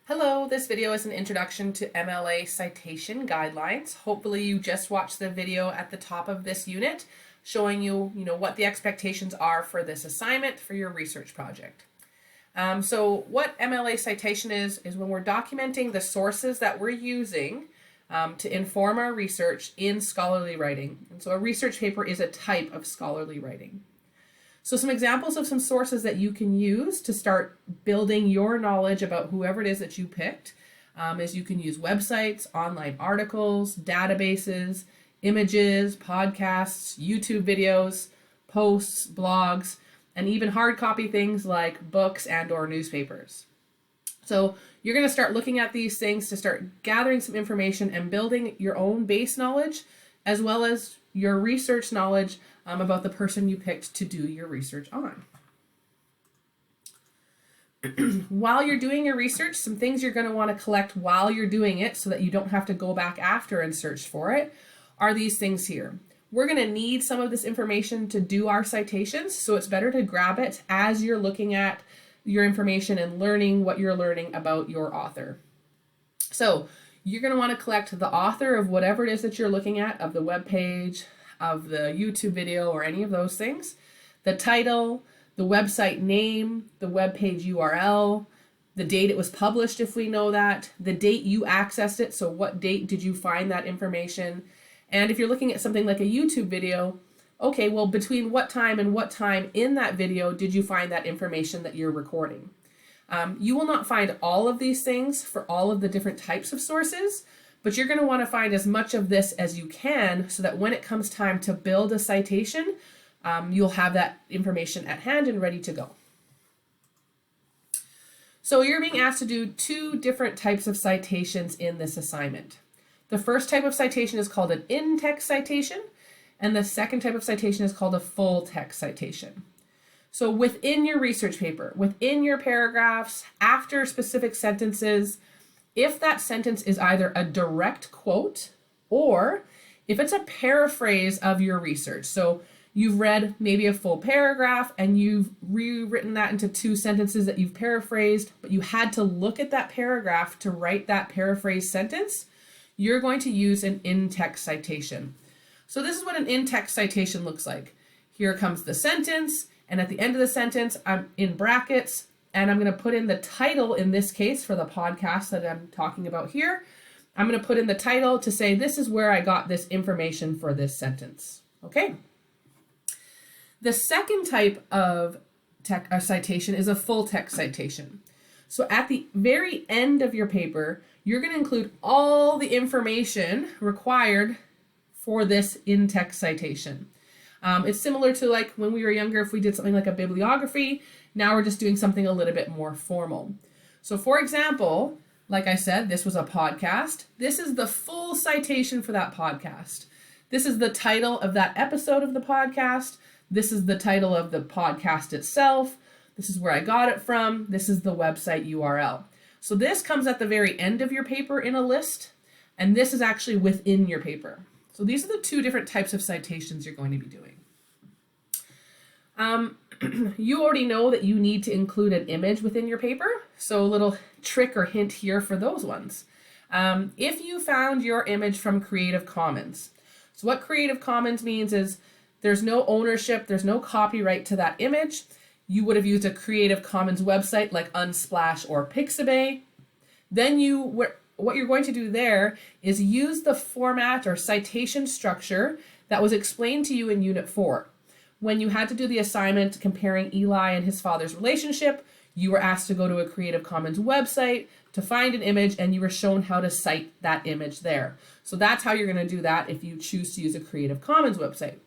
Hello, this video is an introduction to MLA citation guidelines. Hopefully you just watched the video at the top of this unit showing you, what the expectations are for this assignment for your research project. So what MLA citation is when we're documenting the sources that we're using to inform our research in scholarly writing. And so a research paper is a type of scholarly writing. So some examples of some sources that you can use to start building your knowledge about whoever it is that you picked is you can use websites, online articles, databases, images, podcasts, YouTube videos, posts, blogs, and even hard copy things like books and or newspapers. So you're going to start looking at these things to start gathering some information and building your own base knowledge as well as your research knowledge about the person you picked to do your research on. While you're doing your research, some things you're going to want to collect while you're doing it so that you don't have to go back after and search for it are these things here. We're going to need some of this information to do our citations, so it's better to grab it as you're looking at your information and learning what you're learning about your author. So you're going to want to collect the author of whatever it is that you're looking at, of the web page, of the YouTube video, or any of those things, the title, the website name, the web page URL, the date it was published if we know that, the date you accessed it, so what date did you find that information, and if you're looking at something like a YouTube video, okay, well, between what time and what time in that video did you find that information that you're recording? You will not find all of these things for all of the different types of sources, but you're going to want to find as much of this as you can so that when it comes time to build a citation, you'll have that information at hand and ready to go. So you're being asked to do two different types of citations in this assignment. The first type of citation is called an in-text citation, and the second type of citation is called a full-text citation. So within your research paper, within your paragraphs, after specific sentences, if that sentence is either a direct quote or if it's a paraphrase of your research. So you've read maybe a full paragraph and you've rewritten that into two sentences that you've paraphrased, but you had to look at that paragraph to write that paraphrased sentence, you're going to use an in-text citation. So this is what an in-text citation looks like. Here comes the sentence, and at the end of the sentence, I'm in brackets, and I'm going to put in the title, in this case, for the podcast that I'm talking about here. I'm going to put in the title to say, this is where I got this information for this sentence. Okay? The second type of citation is a full text citation. So at the very end of your paper, you're going to include all the information required for this in-text citation. It's similar to like when we were younger, if we did something like a bibliography. Now we're just doing something a little bit more formal. So for example, like I said, this was a podcast. This is the full citation for that podcast. This is the title of that episode of the podcast. This is the title of the podcast itself. This is where I got it from. This is the website URL. So this comes at the very end of your paper in a list, and this is actually within your paper. So these are the two different types of citations you're going to be doing. You already know that you need to include an image within your paper, so a little trick or hint here for those ones. If you found your image from Creative Commons, so what Creative Commons means is there's no ownership, there's no copyright to that image. You would have used a Creative Commons website like Unsplash or Pixabay. Then what you're going to do there is use the format or citation structure that was explained to you in Unit 4. When you had to do the assignment comparing Eli and his father's relationship, you were asked to go to a Creative Commons website to find an image, and you were shown how to cite that image there. So that's how you're going to do that if you choose to use a Creative Commons website.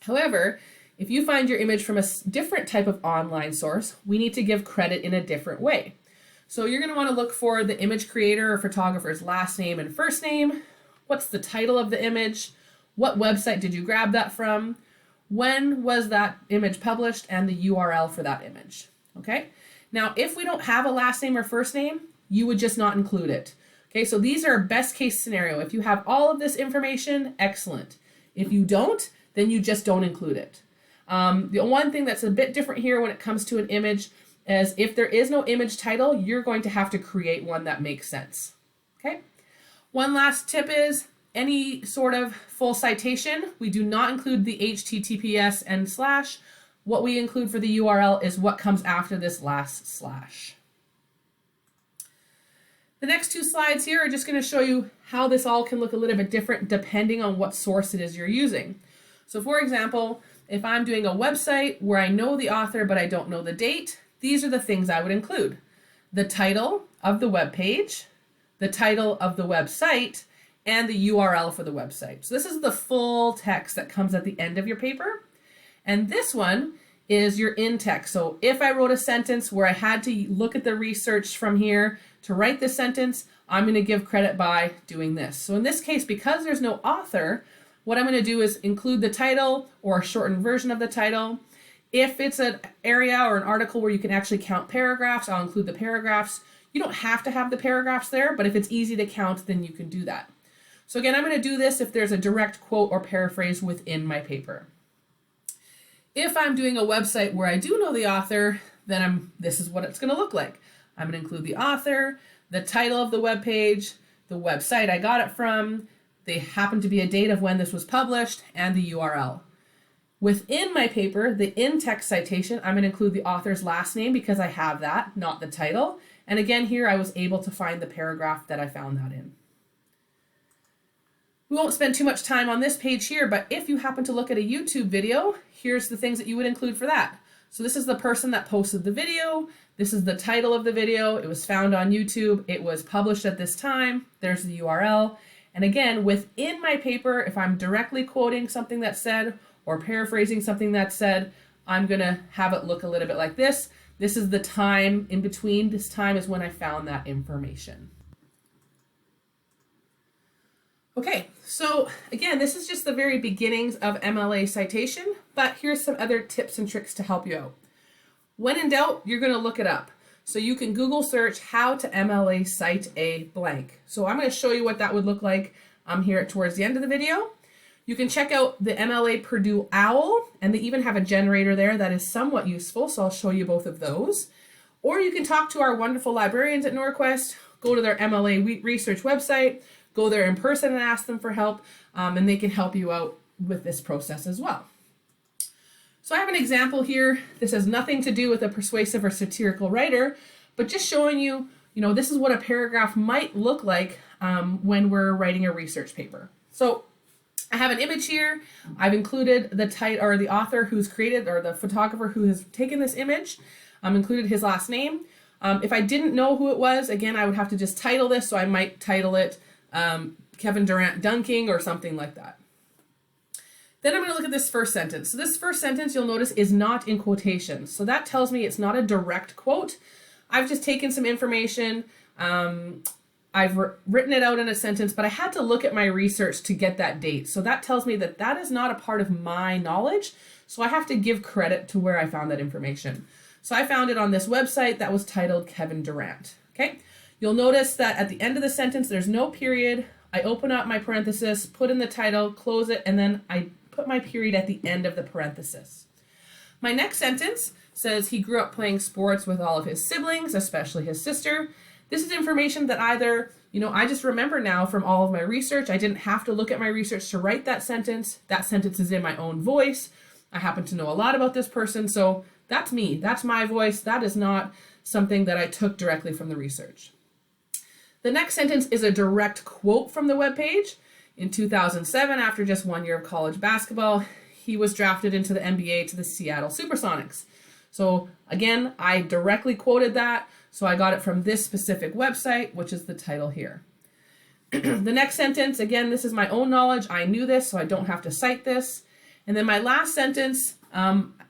However, if you find your image from a different type of online source, we need to give credit in a different way. So you're going to want to look for the image creator or photographer's last name and first name. What's the title of the image? What website did you grab that from? When was that image published, and the URL for that image? Okay. Now, if we don't have a last name or first name, you would just not include it. Okay. So these are best case scenario. If you have all of this information, excellent. If you don't, then you just don't include it. The one thing that's a bit different here when it comes to an image as if there is no image title, you're going to have to create one that makes sense. Okay. One last tip is any sort of full citation, we do not include the HTTPS and slash. What we include for the URL is what comes after this last slash. The next two slides here are just going to show you how this all can look a little bit different depending on what source it is you're using. So for example, if I'm doing a website where I know the author but I don't know the date, these are the things I would include. The title of the web page, the title of the website, and the URL for the website. So this is the full text that comes at the end of your paper. And this one is your in text. So if I wrote a sentence where I had to look at the research from here to write this sentence, I'm going to give credit by doing this. So in this case, because there's no author, what I'm going to do is include the title or a shortened version of the title. If it's an area or an article where you can actually count paragraphs, I'll include the paragraphs. You don't have to have the paragraphs there, but if it's easy to count, then you can do that. So again, I'm going to do this if there's a direct quote or paraphrase within my paper. If I'm doing a website where I do know the author, then this is what it's going to look like. I'm going to include the author, the title of the web page, the website I got it from, they happen to be a date of when this was published, and the URL. Within my paper, the in-text citation, I'm going to include the author's last name because I have that, not the title. And again, here I was able to find the paragraph that I found that in. We won't spend too much time on this page here, but if you happen to look at a YouTube video, here's the things that you would include for that. So this is the person that posted the video. This is the title of the video. It was found on YouTube. It was published at this time. There's the URL. And again, within my paper, if I'm directly quoting something that's said or paraphrasing something that's said, I'm going to have it look a little bit like this. This is the time in between. This time is when I found that information. Okay, so again, this is just the very beginnings of MLA citation, but here's some other tips and tricks to help you out. When in doubt, you're going to look it up. So you can Google search how to MLA cite a blank. So I'm going to show you what that would look like here towards the end of the video. You can check out the MLA Purdue OWL, and they even have a generator there that is somewhat useful, so I'll show you both of those. Or you can talk to our wonderful librarians at Norquest, go to their MLA research website, go there in person and ask them for help, and they can help you out with this process as well. So I have an example here. This has nothing to do with a persuasive or satirical writer, but just showing you, this is what a paragraph might look like when we're writing a research paper. So I have an image here. I've included the the author who's created, or the photographer who has taken this image. Included his last name. If I didn't know who it was, again, I would have to just title this. So I might title it Kevin Durant dunking or something like that. Then I'm going to look at this first sentence. So this first sentence, you'll notice, is not in quotations. So that tells me it's not a direct quote. I've just taken some information. I've written it out in a sentence, but I had to look at my research to get that date. So that tells me that that is not a part of my knowledge. So I have to give credit to where I found that information. So I found it on this website that was titled Kevin Durant. Okay. You'll notice that at the end of the sentence, there's no period. I open up my parenthesis, put in the title, close it, and then I put my period at the end of the parenthesis. My next sentence says he grew up playing sports with all of his siblings, especially his sister. This is information that either, I just remember now from all of my research. I didn't have to look at my research to write that sentence. That sentence is in my own voice. I happen to know a lot about this person, so that's me. That's my voice. That is not something that I took directly from the research. The next sentence is a direct quote from the webpage. In 2007, after just 1 year of college basketball, he was drafted into the NBA to the Seattle Supersonics. So again, I directly quoted that. So I got it from this specific website, which is the title here. The next sentence, again, this is my own knowledge. I knew this, so I don't have to cite this. And then my last sentence,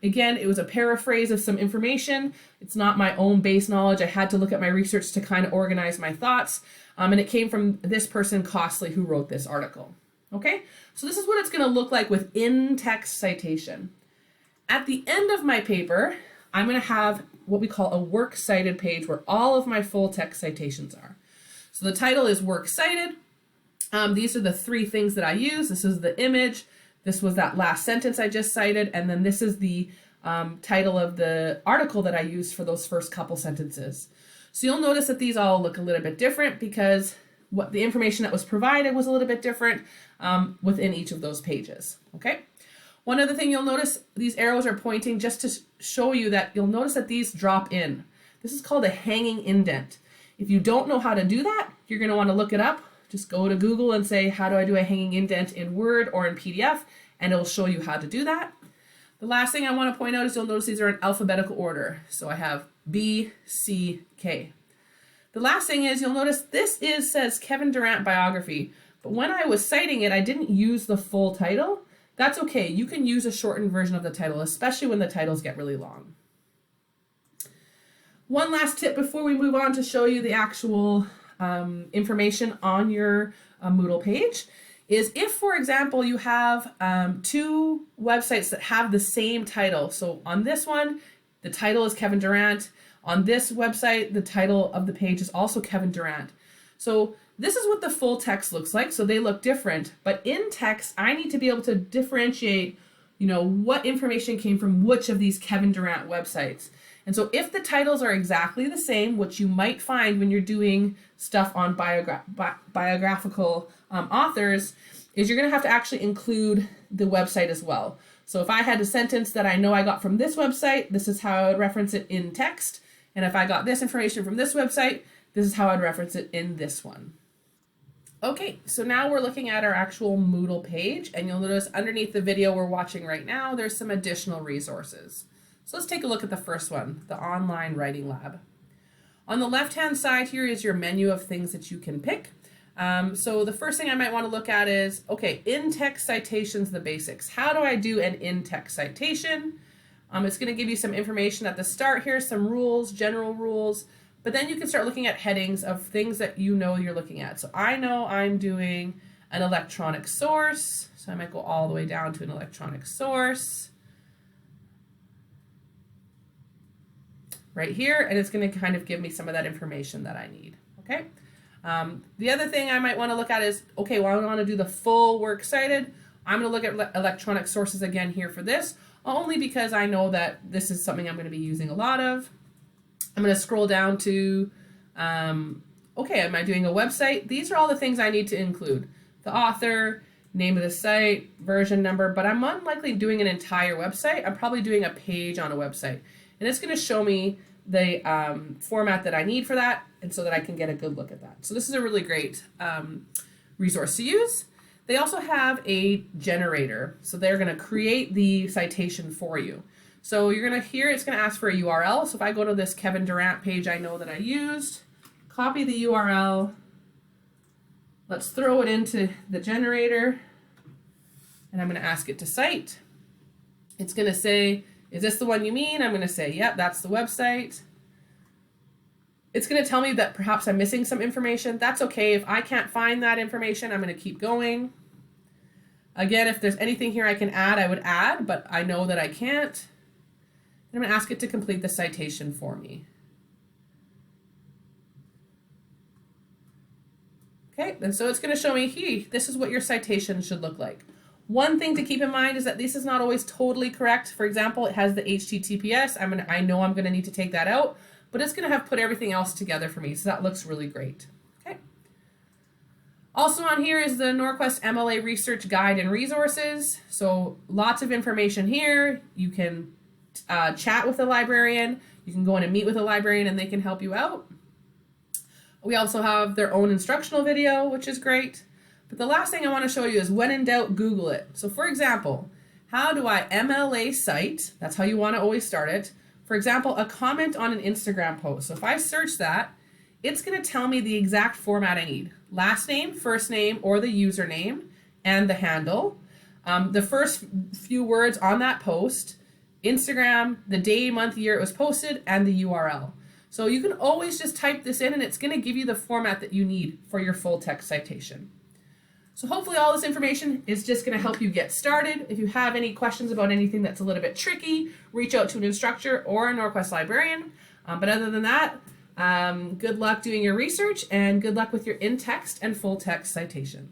again, it was a paraphrase of some information. It's not my own base knowledge. I had to look at my research to kind of organize my thoughts. And it came from this person, Costley, who wrote this article. Okay, so this is what it's going to look like with in-text citation. At the end of my paper, I'm going to have what we call a works cited page where all of my full text citations are. So the title is works cited. These are the three things that I use. This is the image. This was that last sentence I just cited. And then this is the title of the article that I used for those first couple sentences. So you'll notice that these all look a little bit different because what the information that was provided was a little bit different within each of those pages. Okay. One other thing you'll notice, these arrows are pointing just to show you that you'll notice that these drop in. This is called a hanging indent. If you don't know how to do that, you're going to want to look it up. Just go to Google and say, how do I do a hanging indent in Word or in PDF? And it'll show you how to do that. The last thing I want to point out is you'll notice these are in alphabetical order. So I have B, C, K. The last thing is you'll notice this says Kevin Durant biography, but when I was citing it, I didn't use the full title. That's okay. You can use a shortened version of the title, especially when the titles get really long. One last tip before we move on to show you the actual information on your Moodle page is if, for example, you have two websites that have the same title. So on this one, the title is Kevin Durant. On this website, the title of the page is also Kevin Durant. So this is what the full text looks like. So they look different, but in text, I need to be able to differentiate, what information came from which of these Kevin Durant websites. And so if the titles are exactly the same, which you might find when you're doing stuff on biographical authors, is you're going to have to actually include the website as well. So if I had a sentence that I know I got from this website, this is how I would reference it in text. And if I got this information from this website, this is how I'd reference it in this one. Okay, so now we're looking at our actual Moodle page, and you'll notice underneath the video we're watching right now, there's some additional resources. So let's take a look at the first one, the Online Writing Lab. On the left-hand side here is your menu of things that you can pick. So the first thing I might want to look at is, okay, in-text citations, the basics. How do I do an in-text citation? It's going to give you some information at the start here, some rules, general rules, but then you can start looking at headings of things that you're looking at. So I know I'm doing an electronic source, so I might go all the way down to an electronic source right here, and it's going to kind of give me some of that information that I need. Okay. The other thing I might want to look at is, okay, well, I want to do the full works cited. I'm going to look at electronic sources again here for this, only because I know that this is something I'm going to be using a lot of. I'm going to scroll down to, okay, am I doing a website? These are all the things I need to include. The author, name of the site, version number, but I'm unlikely doing an entire website. I'm probably doing a page on a website. And it's going to show me the format that I need for that, and so that I can get a good look at that. So this is a really great resource to use. They also have a generator, so they're going to create the citation for you. So you're going to hear it's going to ask for a URL. So if I go to this Kevin Durant page I know that I used, copy the URL, let's throw it into the generator, and I'm going to ask it to cite. It's going to say, is this the one you mean? I'm going to say, yep, that's the website. It's going to tell me that perhaps I'm missing some information. That's okay. If I can't find that information, I'm going to keep going. Again, if there's anything here I can add, I would add, but I know that I can't. I'm going to ask it to complete the citation for me. Okay, and so it's going to show me, here, this is what your citation should look like. One thing to keep in mind is that this is not always totally correct. For example, it has the HTTPS. I know I'm going to need to take that out, but it's going to have put everything else together for me, so that looks really great. Okay. Also on here is the Norquest MLA Research Guide and Resources. So lots of information here. You can chat with a librarian. You can go in and meet with a librarian, and they can help you out. We also have their own instructional video, which is great. But the last thing I want to show you is when in doubt, Google it. So for example, how do I MLA cite? That's how you want to always start it. For example, a comment on an Instagram post. So if I search that, it's going to tell me the exact format I need. Last name, first name, or the username, and the handle. The first few words on that post, Instagram, the day, month, year it was posted, and the URL. So you can always just type this in, and it's going to give you the format that you need for your full text citation. So hopefully all this information is just going to help you get started. If you have any questions about anything that's a little bit tricky, reach out to an instructor or a Norquest librarian. But other than that, good luck doing your research, and good luck with your in-text and full text citation.